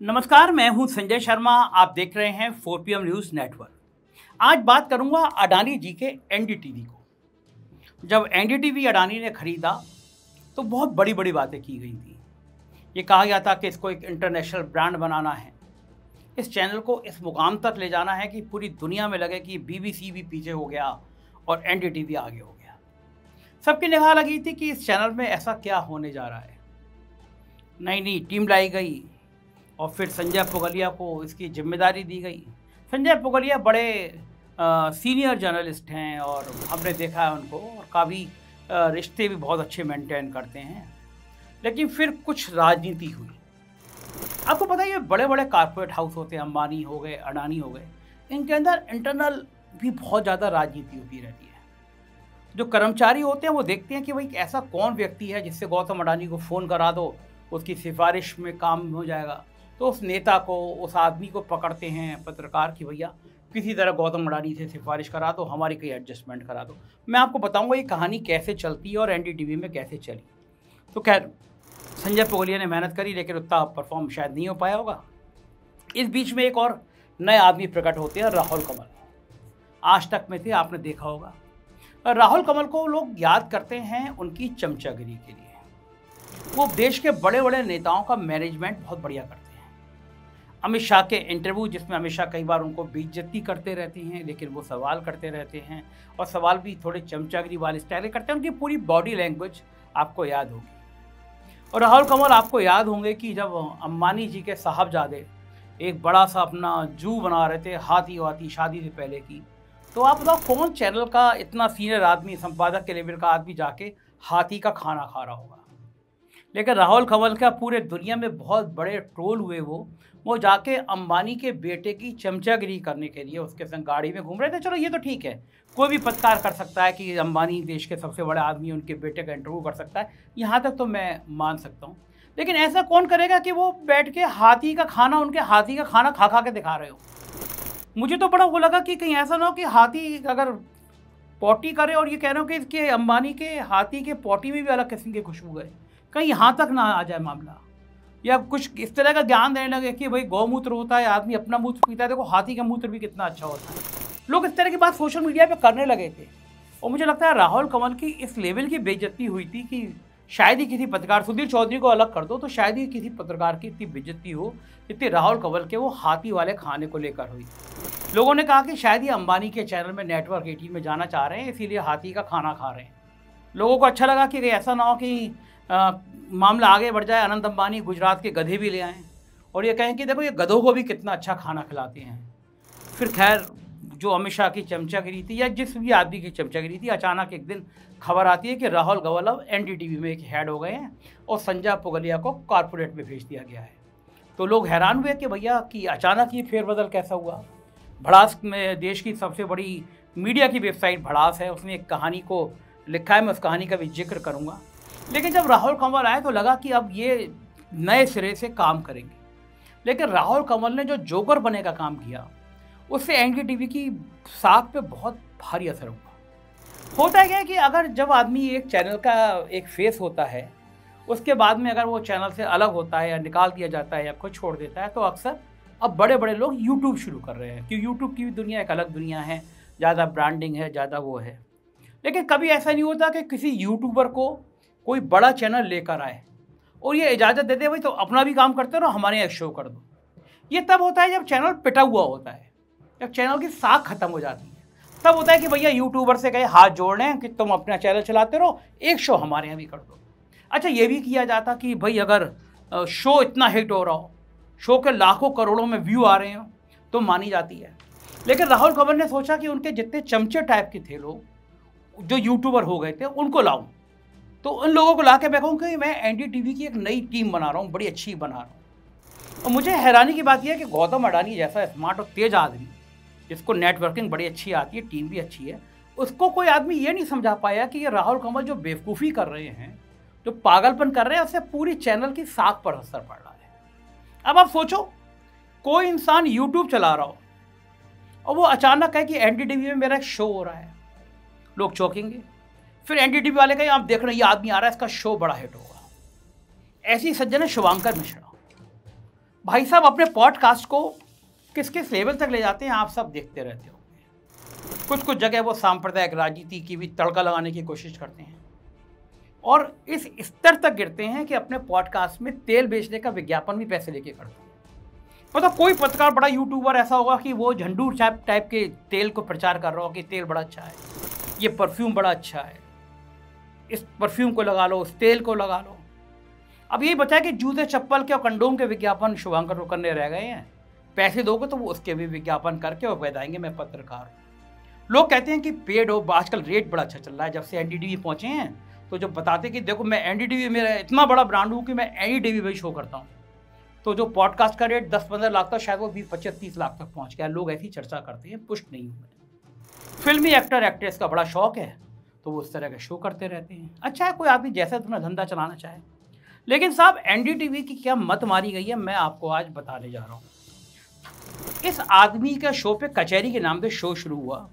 नमस्कार, मैं हूं संजय शर्मा। आप देख रहे हैं 4PM न्यूज़ नेटवर्क। आज बात करूंगा अडानी जी के एनडीटीवी को। जब एनडीटीवी अडानी ने खरीदा तो बहुत बड़ी बड़ी बातें की गई थी। ये कहा गया था कि इसको एक इंटरनेशनल ब्रांड बनाना है, इस चैनल को इस मुकाम तक ले जाना है कि पूरी दुनिया में लगे कि BBC भी पीछे हो गया और एनडीटीवी आगे हो गया। सबकी निगाह लगी थी कि इस चैनल में ऐसा क्या होने जा रहा है। नई नई टीम लाई गई और फिर संजय पुगलिया को इसकी जिम्मेदारी दी गई। संजय पुगलिया बड़े सीनियर जर्नलिस्ट हैं और हमने देखा है उनको, और काफ़ी रिश्ते भी बहुत अच्छे मेंटेन करते हैं। लेकिन फिर कुछ राजनीति हुई। आपको पता है ये बड़े बड़े कॉर्पोरेट हाउस होते हैं, अंबानी हो गए, अडानी हो गए, इनके अंदर इंटरनल भी बहुत ज़्यादा राजनीति होती रहती है। जो कर्मचारी होते हैं वो देखते हैं कि भाई ऐसा कौन व्यक्ति है जिससे गौतम अडानी को फ़ोन करा दो, उसकी सिफारिश में काम हो जाएगा। तो उस नेता को, उस आदमी को पकड़ते हैं पत्रकार की, भैया किसी तरह गौतम अडानी से सिफारिश करा दो, हमारी कोई एडजस्टमेंट करा दो। मैं आपको बताऊंगा ये कहानी कैसे चलती है और एनडीटीवी में कैसे चली। तो खैर संजय पुगलिया ने मेहनत करी, लेकिन उतना परफॉर्म शायद नहीं हो पाया होगा। इस बीच में एक और नए आदमी प्रकट होते हैं, राहुल कमल। आज तक में थे, आपने देखा होगा। राहुल कमल को लोग याद करते हैं उनकी चमचागिरी के लिए। वो देश के बड़े बड़े नेताओं का मैनेजमेंट बहुत बढ़िया करते हैं। अमित शाह के इंटरव्यू, जिसमें अमित शाह कई बार उनको बेइज्जती करते रहते हैं, लेकिन वो सवाल करते रहते हैं और सवाल भी थोड़े चमचागिरी वाले स्टाइल करते हैं। उनकी पूरी बॉडी लैंग्वेज आपको याद होगी। और राहुल कमल आपको याद होंगे कि जब अंबानी जी के साहबजादे एक बड़ा सा अपना जू बना रहे थे, हाथी वाथी, शादी से पहले की, तो आप बताओ कौन चैनल का इतना सीनियर आदमी, संपादक के लेवल का आदमी जाके हाथी का खाना खा रहा होगा। लेकिन राहुल कमल का पूरे दुनिया में बहुत बड़े ट्रोल हुए। वो जाके अंबानी के बेटे की चमचागिरी करने के लिए उसके संग गाड़ी में घूम रहे थे। चलो ये तो ठीक है, कोई भी पत्रकार कर सकता है कि अंबानी देश के सबसे बड़े आदमी, उनके बेटे का इंटरव्यू कर सकता है, यहाँ तक तो मैं मान सकता हूँ। लेकिन ऐसा कौन करेगा कि वो बैठ के हाथी का खाना, उनके हाथी का खाना खा खा के दिखा रहे हो। मुझे तो बड़ा वो लगा कि कहीं ऐसा ना हो कि हाथी अगर पॉटी करे और ये कह रहे हो कि इसके अंबानी के हाथी के पॉटी में भी अलग किस्म की खुशबू है, कहीं यहाँ तक ना आ जाए मामला, या कुछ इस तरह का ज्ञान देने लगे कि भाई गौमूत्र होता है, आदमी अपना मूत्र पीता है, देखो हाथी का मूत्र भी कितना अच्छा होता है। लोग इस तरह की बात सोशल मीडिया पे करने लगे थे। और मुझे लगता है राहुल कमल की इस लेवल की बेइज्जती हुई थी कि शायद ही किसी पत्रकार, सुधीर चौधरी को अलग कर दो, तो शायद ही किसी पत्रकार की इतनी बेइज्जती हो जितनी राहुल कमल के वो हाथी वाले खाने को लेकर हुई। लोगों ने कहा कि शायद ही अंबानी के चैनल में नेटवर्क 18 में जाना चाह रहे हैं, इसीलिए हाथी का खाना खा रहे हैं। लोगों को अच्छा लगा कि ऐसा ना हो कि मामला आगे बढ़ जाए, अनंत अंबानी गुजरात के गधे भी ले आएँ और ये कहें कि देखो ये गधों को भी कितना अच्छा खाना खिलाते हैं। फिर खैर जो अमित शाह की चमचागिरी थी या जिस भी आदमी की चमचागिरी थी, अचानक एक दिन खबर आती है कि राहुल कमल अब एनडीटीवी में एक हेड हो गए हैं और संजय पुगलिया को कॉर्पोरेट में भेज दिया गया है। तो लोग हैरान हुए कि भैया कि अचानक ये फेरबदल कैसा हुआ। भड़ास में, देश की सबसे बड़ी मीडिया की वेबसाइट भड़ास है, उसने एक कहानी को लिखा है, मैं उस कहानी का भी जिक्र करूँगा। लेकिन जब राहुल कमल आए तो लगा कि अब ये नए सिरे से काम करेंगे। लेकिन राहुल कमल ने जो जोकर बनने का काम किया, उससे एनडीटीवी की साख पे बहुत भारी असर हुआ। होता है क्या कि अगर जब आदमी एक चैनल का एक फेस होता है, उसके बाद में अगर वो चैनल से अलग होता है या निकाल दिया जाता है या खुद छोड़ देता है, तो अक्सर अब बड़े बड़े लोग यूट्यूब शुरू कर रहे हैं कि यूट्यूब की भी दुनिया एक अलग दुनिया है, ज़्यादा ब्रांडिंग है, ज़्यादा वो है। लेकिन कभी ऐसा नहीं होता कि किसी यूट्यूबर को कोई बड़ा चैनल लेकर आए और ये इजाज़त दे दे भाई तो अपना भी काम करते रहो, हमारे यहाँ शो कर दो। ये तब होता है जब चैनल पिटा हुआ होता है, जब चैनल की साख खत्म हो जाती है। तब होता है कि भैया यूट्यूबर से कहे हाथ जोड़ लें कि तुम अपना चैनल चलाते रहो, एक शो हमारे यहाँ भी कर दो। अच्छा, ये भी किया जाता कि भाई अगर शो इतना हिट हो रहा हो, शो के लाखों करोड़ों में व्यू आ रहे हो, तो मानी जाती है। लेकिन राहुल कमल ने सोचा कि उनके जितने चमचे टाइप के थे लोग जो यूट्यूबर हो गए थे, उनको लाऊं। तो उन लोगों को ला के मैं कहूँ कि मैं एनडीटीवी की एक नई टीम बना रहा हूँ, बड़ी अच्छी बना रहा हूँ। और मुझे हैरानी की बात यह है कि गौतम अडानी जैसा स्मार्ट और तेज आदमी, जिसको नेटवर्किंग बड़ी अच्छी आती है, टीम भी अच्छी है, उसको कोई आदमी ये नहीं समझा पाया कि ये राहुल कमल जो बेवकूफ़ी कर रहे हैं, जो पागलपन कर रहे हैं, उससे पूरी चैनल की साख पर असर पड़ रहा है। अब आप सोचो, कोई इंसान यूट्यूब चला रहा हो और वो अचानक है कि एनडीटीवी में मेरा एक शो हो रहा है, लोग चौंकेंगे। फिर एनडीटीवी वाले कहें आप देख रहे हैं ये आदमी आ रहा है, इसका शो बड़ा हिट होगा। ऐसी सज्जन है शुभांकर मिश्रा, भाई साहब अपने पॉडकास्ट को किस किस लेवल तक ले जाते हैं आप सब देखते रहते हो। कुछ कुछ जगह वो सांप्रदायिक राजनीति की भी तड़का लगाने की कोशिश करते हैं और इस स्तर तक गिरते हैं कि अपने पॉडकास्ट में तेल बेचने का विज्ञापन भी पैसे लेके करते हैं। मतलब कोई पत्रकार बड़ा यूट्यूबर ऐसा होगा कि वो झंडू टाइप के तेल को प्रचार कर रहा हो कि तेल बड़ा अच्छा है, ये परफ्यूम बड़ा अच्छा है, इस परफ्यूम को लगा लो, इस तेल को लगा लो। अब यही बचा कि जूते चप्पल के और कंडोम के विज्ञापन शुभांकर को करने रह गए हैं। पैसे दोगे तो वो उसके भी विज्ञापन करके और बताएंगे मैं पत्रकार हूँ। लोग कहते हैं कि पेड हो, आजकल रेट बड़ा अच्छा चल रहा है। जब से एनडीटीवी पहुंचे हैं तो जब बताते कि देखो मैं एनडीटीवी, मेरा इतना बड़ा ब्रांड हूँ कि मैं एनडीटीवी में शो करता हूँ, तो जो पॉडकास्ट का रेट 10-15 लाख था शायद वो 20-25-30 लाख तक पहुँच गया। लोग ऐसी चर्चा करते हैं, पुष्ट नहीं हूँ मैं। फिल्मी एक्टर एक्ट्रेस का बड़ा शौक है तो वो उस तरह के शो करते रहते हैं। अच्छा है, कोई आदमी जैसा तुम्हें धंधा चलाना चाहे। लेकिन साहब एनडीटीवी की क्या मत मारी गई है, मैं आपको आज बताने जा रहा हूँ। इस आदमी का शो पे कचहरी के नाम पे शो शुरू हुआ।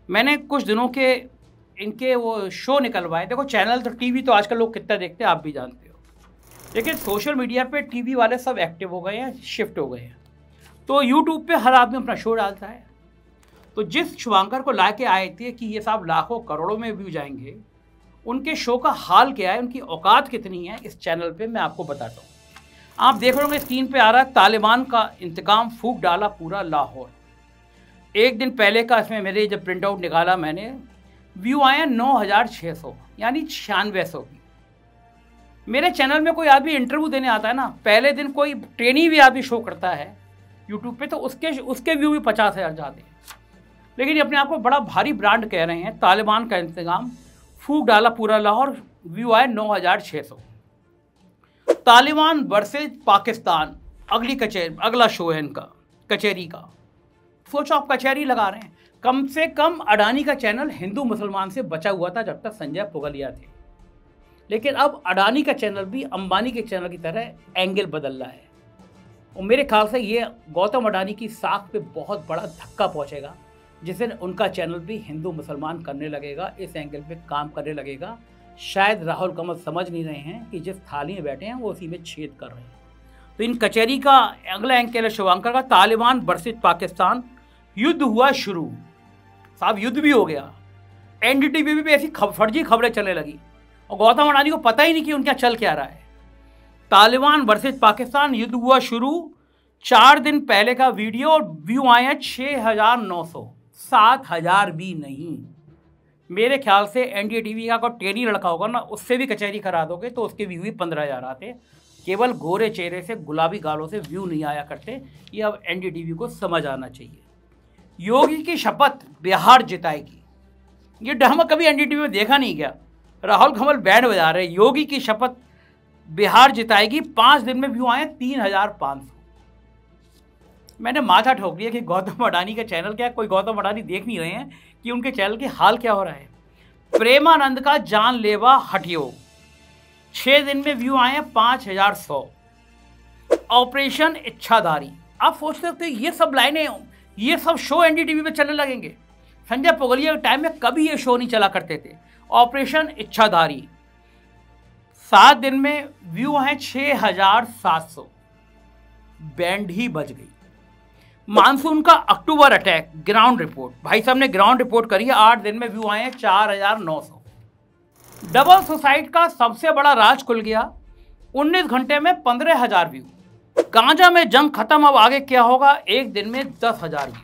मैंने कुछ दिनों के इनके वो शो निकलवाए। देखो चैनल तो टीवी तो आजकल लोग कितना देखते हैं आप भी जानते हो, लेकिन सोशल मीडिया पे टीवी वाले सब एक्टिव हो गए हैं, शिफ्ट हो गए हैं। तो यूट्यूब पे हर आदमी अपना शो डालता है। तो जिस शुभांकर को ला के आए थे कि ये साहब लाखों करोड़ों में व्यू जाएंगे, उनके शो का हाल क्या है, उनकी औकात कितनी है, इस चैनल पे मैं आपको बताता हूँ। आप देख रहे होंगे स्क्रीन पे आ रहा है, तालिबान का इंतकाम, फूंक डाला पूरा लाहौर। एक दिन पहले का इसमें मेरे जब प्रिंट आउट निकाला मैंने, व्यू आए हैं 9600 यानी 9600 की। मेरे चैनल में कोई आदमी इंटरव्यू देने आता है ना, पहले दिन कोई ट्रेनी भी आदमी शो करता है यूट्यूब पे तो उसके व्यू भी 50,000 जाते हैं। लेकिन ये अपने आप को बड़ा भारी ब्रांड कह रहे हैं, तालिबान का इंतजाम, फूंक डाला पूरा लाहौर, व्यू आए 9600। तालिबान वर्सेज पाकिस्तान अगला शो है इनका, कचहरी का। सोचो आप कचहरी लगा रहे हैं। कम से कम अडानी का चैनल हिंदू मुसलमान से बचा हुआ था जब तक संजय पुगलिया थे, लेकिन अब अडानी का चैनल भी अंबानी के चैनल की तरह एंगल बदल रहा है। और मेरे ख्याल से ये गौतम अडानी की साख पे बहुत बड़ा धक्का पहुंचेगा, जिससे उनका चैनल भी हिंदू मुसलमान करने लगेगा, इस एंगल पे काम करने लगेगा। शायद राहुल कमल समझ नहीं रहे हैं कि जिस थाली में बैठे हैं वो उसी में छेद कर रहे हैं। तो इन कचहरी का अगला एंगल है शुभांकर का, तालिबान वर्सेज पाकिस्तान, युद्ध हुआ शुरू। साहब युद्ध भी हो गया। एनडीटीवी पे ऐसी फर्जी खबरें चलने लगी और गौतम अडानी को पता ही नहीं कि उनका चल क्या रहा है। तालिबान वर्सेज पाकिस्तान, युद्ध हुआ शुरू। 4 दिन पहले का वीडियो और व्यू आए हैं 6900, 7000 भी नहीं। मेरे ख्याल से एनडीटीवी का कोई ट्रेनी लड़का होगा ना, उससे भी कचहरी करा दोगे तो उसके व्यू भी 15,000 आते। केवल गोरे चेहरे से गुलाबी गालों से व्यू नहीं आया करते। ये अब एनडीटीवी को समझ आना चाहिए। योगी की शपथ बिहार जिताएगी, ये ड्रामा कभी एनडीटीवी में देखा नहीं गया। राहुल कमल बैंड बजा रहे, योगी की शपथ बिहार जिताएगी। 5 दिन में व्यू आए 3500। मैंने माथा ठोक दिया कि गौतम अडानी का चैनल क्या है, कोई गौतम अडानी देख नहीं रहे हैं कि उनके चैनल के हाल क्या हो रहा है। प्रेमानंद का जानलेवा हटियो, 6 दिन में व्यू आए हैं 5100। ऑपरेशन इच्छाधारी, आप सोच सकते हो ये सब लाइनें, ये सब शो एनडीटीवी पे चलने लगेंगे। संजय पुगलिया के टाइम में कभी ये शो नहीं चला करते थे। ऑपरेशन इच्छाधारी, 7 दिन में व्यू हैं 6700। बैंड ही बज गई। मानसून का अक्टूबर अटैक, ग्राउंड रिपोर्ट, भाई साहब ने ग्राउंड रिपोर्ट करी है। 8 दिन में व्यू आए हैं 4900। डबल सुसाइड का सबसे बड़ा राज खुल गया, 19 घंटे में 15,000 व्यू। गांजा में जंग खत्म, अब आगे क्या होगा, 1 दिन में 10,000 व्यू।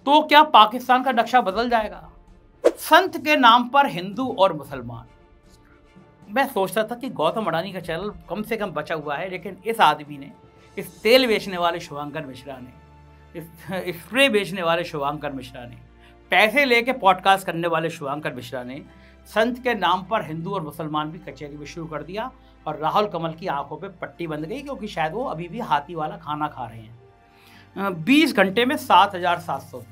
तो क्या पाकिस्तान का नक्शा बदल जाएगा? संत के नाम पर हिंदू और मुसलमान। मैं सोचता था कि गौतम अडानी का चैनल कम से कम बचा हुआ है, लेकिन इस आदमी ने, इस तेल बेचने वाले शुभांकर मिश्रा ने, इस स्प्रे बेचने वाले शुभांकर मिश्रा ने, पैसे लेके पॉडकास्ट करने वाले शुभांकर मिश्रा ने संत के नाम पर हिंदू और मुसलमान भी कचहरी में शुरू कर दिया। और राहुल कमल की आंखों पे पट्टी बंध गई, क्योंकि शायद वो अभी भी हाथी वाला खाना खा रहे हैं। 20 घंटे में 7,700।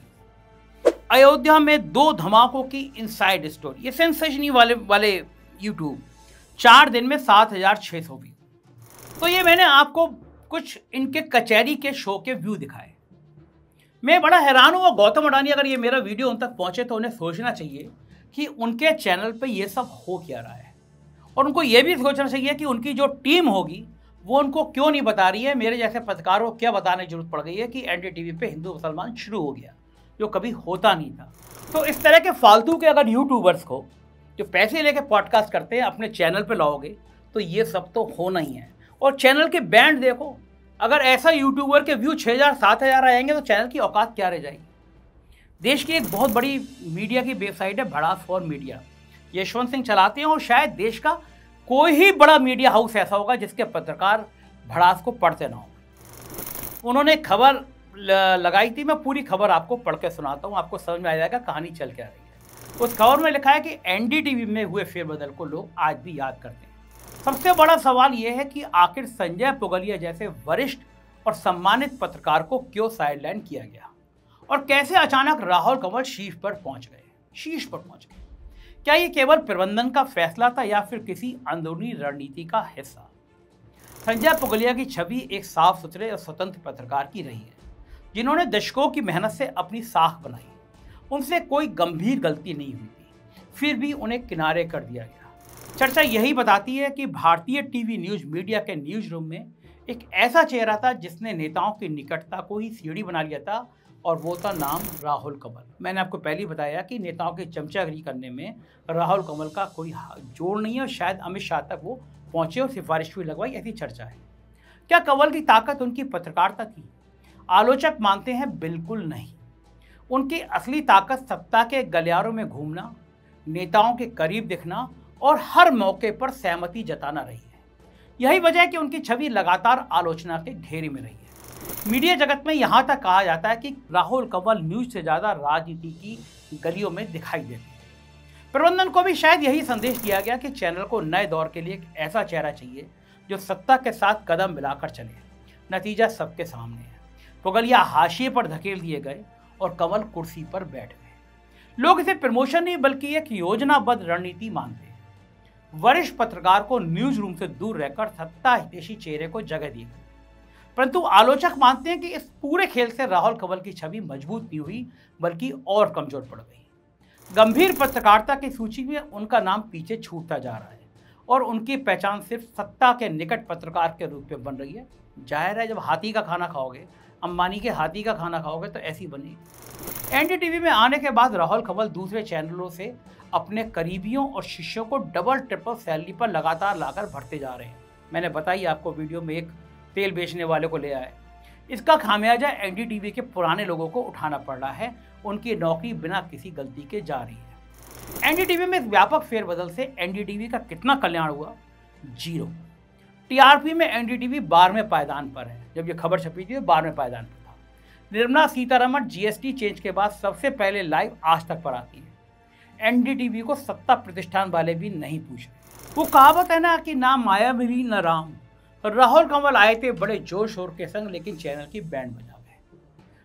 अयोध्या में 2 धमाकों की इनसाइड स्टोरी, ये सेंसेशनी वाले यूट्यूब, 4 दिन में 7,600 व्यू। तो ये मैंने आपको कुछ इनके कचहरी के शो के व्यू दिखाए। मैं बड़ा हैरान हूँ। गौतम अडानी अगर ये मेरा वीडियो उन तक पहुंचे तो उन्हें सोचना चाहिए कि उनके चैनल पे ये सब हो क्या रहा है, और उनको ये भी सोचना चाहिए कि उनकी जो टीम होगी वो उनको क्यों नहीं बता रही है। मेरे जैसे पत्रकारों को क्या बताने की जरूरत पड़ गई है कि एनडीटीवी पे हिंदू मुसलमान शुरू हो गया, जो कभी होता नहीं था। तो इस तरह के फालतू के अगर यूट्यूबर्स को जो पैसे लेके पॉडकास्ट करते हैं अपने चैनल पे लाओगे तो ये सब तो होना ही है। और चैनल के बैंड देखो, अगर ऐसा यूट्यूबर के व्यू 6000 7000 आएंगे तो चैनल की औकात क्या रह जाएगी। देश की एक बहुत बड़ी मीडिया की वेबसाइट है भड़ास फॉर मीडिया, यशवंत सिंह चलाते हैं, और शायद देश का कोई ही बड़ा मीडिया हाउस ऐसा होगा जिसके पत्रकार भड़ास को पढ़ते ना हो। उन्होंने खबर लगाई थी, मैं पूरी खबर आपको पढ़ के सुनाता हूँ, आपको समझ में आ जाएगा कहानी चल क्या रही है। उस खबर में लिखा है कि एनडीटीवी में हुए फेरबदल को लोग आज भी याद करते हैं। सबसे बड़ा सवाल यह है कि आखिर संजय पुगलिया जैसे वरिष्ठ और सम्मानित पत्रकार को क्यों साइडलाइन किया गया, और कैसे अचानक राहुल कंवल शीर्ष पर पहुंच गए। क्या ये केवल प्रबंधन का फैसला था या फिर किसी अंदरूनी रणनीति का हिस्सा। संजय पुगलिया की छवि एक साफ सुथरे और स्वतंत्र पत्रकार की रही है, जिन्होंने दशकों की मेहनत से अपनी साख बनाई। उनसे कोई गंभीर गलती नहीं हुई थी, फिर भी उन्हें किनारे कर दिया गया। चर्चा यही बताती है कि भारतीय टीवी न्यूज मीडिया के न्यूज रूम में एक ऐसा चेहरा था जिसने नेताओं की निकटता को ही सीढ़ी बना लिया था, और वो था नाम राहुल कंवल। मैंने आपको पहले ही बताया कि नेताओं की चमचागिरी करने में राहुल कंवल का कोई जोड़ नहीं है, और शायद अमित शाह तक वो पहुंचे और सिफारिश भी लगवाई, ऐसी चर्चा है। क्या कंवल की ताकत उनकी पत्रकारिता थी? आलोचक मानते हैं बिल्कुल नहीं। उनकी असली ताकत सत्ता के गलियारों में घूमना, नेताओं के करीब दिखना और हर मौके पर सहमति जताना रही है। यही वजह है कि उनकी छवि लगातार आलोचना के घेरे में रही है। मीडिया जगत में यहाँ तक कहा जाता है कि राहुल कंवल न्यूज से ज़्यादा राजनीति की गलियों में दिखाई देते हैं। प्रबंधन को भी शायद यही संदेश दिया गया कि चैनल को नए दौर के लिए एक ऐसा चेहरा चाहिए जो सत्ता के साथ कदम मिलाकर चले। नतीजा सबके सामने है। पुगलिया हाशिए पर धकेल दिए गए और कंवल कुर्सी पर बैठ गए। लोग इसे प्रमोशन नहीं बल्कि एक योजनाबद्ध रणनीति मानते हैं। वरिष्ठ पत्रकार को न्यूज रूम से दूर रहकर सत्ता हितैषी चेहरे को जगह दी गई, परंतु आलोचक मानते हैं कि इस पूरे खेल से राहुल कंवल की छवि मजबूत नहीं हुई बल्कि और कमजोर पड़ गई। गंभीर पत्रकारिता की सूची में उनका नाम पीछे छूटता जा रहा है और उनकी पहचान सिर्फ सत्ता के निकट पत्रकार के रूप में बन रही है। जाहिर है, जब हाथी का खाना खाओगे, अंबानी के हाथी का खाना खाओगे तो ऐसी बनेगी। एनडीटीवी में आने के बाद राहुल कंवल दूसरे चैनलों से अपने करीबियों और शिष्यों को डबल ट्रिपल सैलरी पर लगातार लाकर भरते जा रहे हैं। मैंने बताई आपको वीडियो में, एक तेल बेचने वाले को ले आए। इसका खामियाजा एनडीटीवी के पुराने लोगों को उठाना पड़ रहा है। उनकी नौकरी बिना किसी गलती के जा रही है। एनडीटीवी में इस व्यापक फेरबदल से एनडीटीवी का कितना कल्याण हुआ? 0। टीआरपी में एनडीटीवी 12वें पायदान पर है। जब ये खबर छपी थी 12वें पायदान पर था। निर्मला सीतारमण जीएसटी चेंज के बाद सबसे पहले लाइव आज तक पर आती है। एनडीटीवी को सत्ता प्रतिष्ठान वाले भी नहीं पूछ रहे। वो कहावत है ना कि ना माया मिली न राम। राहुल कंवल आए थे बड़े जोर शोर के संग, लेकिन चैनल की बैंड बजा गए।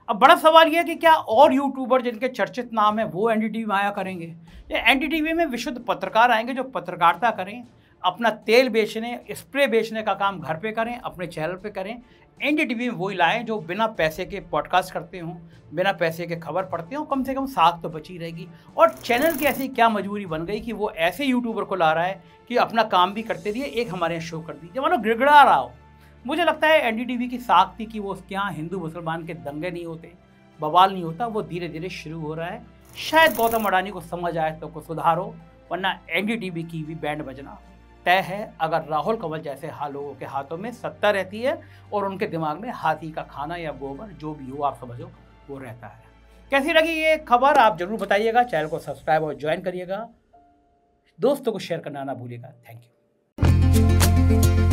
अब बड़ा सवाल यह है कि क्या और यूट्यूबर जिनके चर्चित नाम है वो एनडीटीवी में आया करेंगे, या एनडीटीवी में विशुद्ध पत्रकार आएंगे जो पत्रकारिता करें, अपना तेल बेचने, स्प्रे बेचने का काम घर पे करें, अपने चैनल पे करें। एनडीटीवी में वही लाएं जो बिना पैसे के पॉडकास्ट करते हों, बिना पैसे के खबर पढ़ते हों। कम से कम साख तो बची रहेगी। और चैनल की ऐसी क्या मजबूरी बन गई कि वो ऐसे यूट्यूबर को ला रहा है कि अपना काम भी करते रहिए, एक हमारे यहाँ शो कर दीजिए, मतलब गिड़गिड़ा रहा हो। मुझे लगता है एनडीटीवी की साख थी कि वो उसके यहाँ हिंदू मुसलमान के दंगे नहीं होते, बवाल नहीं होता, वो धीरे धीरे शुरू हो रहा है। शायद गौतम अडानी को समझ आए तो कुछ सुधारो, वरना एनडीटीवी की भी बैंड बजना तय है। अगर राहुल कंवल जैसे लोगों के हाथों में सत्ता रहती है और उनके दिमाग में हाथी का खाना या गोबर जो भी हो, आप समझो, वो रहता है। कैसी लगी ये खबर आप जरूर बताइएगा। चैनल को सब्सक्राइब और ज्वाइन करिएगा। दोस्तों को शेयर करना ना भूलिएगा। Thank you.